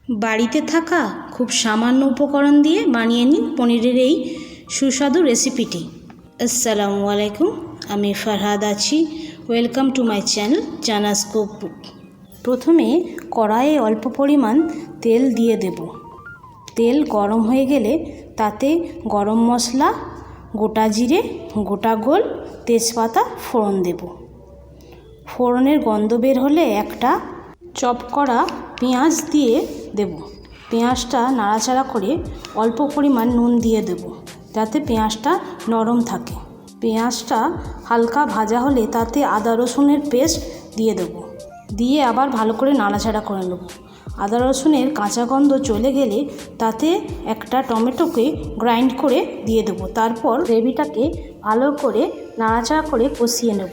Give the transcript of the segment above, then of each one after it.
বাড়িতে থাকা খুব সামান্য উপকরণ দিয়ে বানিয়ে নিন পনিরের এই সুস্বাদু রেসিপিটি। আসসালামু আলাইকুম, আমি ফারহাদ আছি। ওয়েলকাম টু মাই চ্যানেল জানাস কুকবুক। প্রথমে কড়াইয়ে অল্প পরিমাণ তেল দিয়ে দেব। তেল গরম হয়ে গেলে তাতে গরম মশলা, গোটা জিরে, গোটা গোল, তেজপাতা ফোড়ন দেব। ফোড়নের গন্ধ বের হলে একটা চপ করা পেঁয়াজ দিয়ে দেব। পেঁয়াজটা নাড়াচাড়া করে অল্প পরিমাণ নুন দিয়ে দেব, যাতে পেঁয়াজটা নরম থাকে। পেঁয়াজটা হালকা ভাজা হলে তাতে আদা রসুনের পেস্ট দিয়ে দেব, দিয়ে আবার ভালো করে নাড়াচাড়া করে নেব। আদা রসুনের কাঁচা গন্ধ চলে গেলে তাতে একটা টমেটোকে গ্রাইন্ড করে দিয়ে দেবো। তারপর গ্রেভিটাকে ভালো করে নাড়াচাড়া করে কষিয়ে নেব।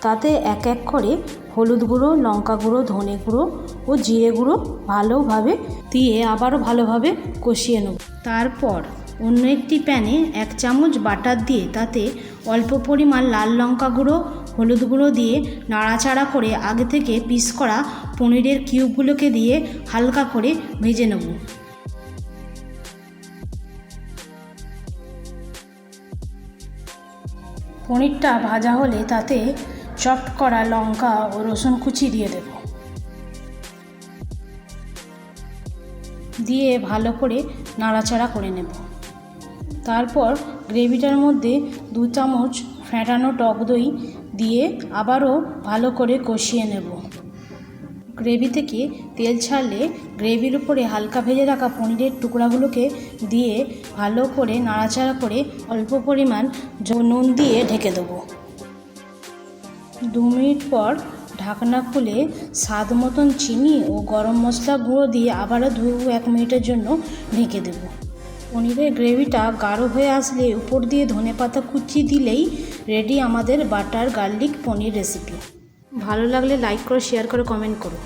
তাতে এক এক করে হলুদ গুঁড়ো, লঙ্কা গুঁড়ো, ধনে গুঁড়ো ও জিরে গুঁড়ো ভালোভাবে দিয়ে আবারও ভালোভাবে কষিয়ে নেব। তারপর অন্য একটি প্যানে 1 চামচ বাটার দিয়ে তাতে অল্প পরিমাণ লাল লঙ্কা গুঁড়ো, হলুদ গুঁড়ো দিয়ে নাড়াচাড়া করে আগে থেকে পিস করা পনিরের কিউবগুলোকে দিয়ে হালকা করে ভেজে নেব। পনিরটা ভাজা হলে তাতে চপ করা লঙ্কা ও রসুন কুচি দিয়ে দেব, দিয়ে ভালো করে নাড়াচাড়া করে নেব। তারপর গ্রেভিটার মধ্যে 2 চামচ ফেটানো টক দই দিয়ে আবারও ভালো করে কষিয়ে নেব। গ্রেভি থেকে তেল ছাড়লে গ্রেভির উপরে হালকা ভেজে রাখা পনিরের টুকরাগুলোকে দিয়ে ভালো করে নাড়াচাড়া করে অল্প পরিমাণ নুন দিয়ে ঢেকে দেবো। 2 মিনিট পর ঢাকনা খুলে স্বাদ মতন চিনি ও গরম মশলা গুঁড়ো দিয়ে আবারও 1 মিনিটের জন্য ঢেকে দেব। পনিরের গ্রেভিটা গাঢ় হয়ে আসলে উপর দিয়ে ধনেপাতা কুচি দিলেই রেডি আমাদের বাটার গার্লিক পনির রেসিপি। ভালো লাগলে লাইক করো, শেয়ার করো, কমেন্ট করো।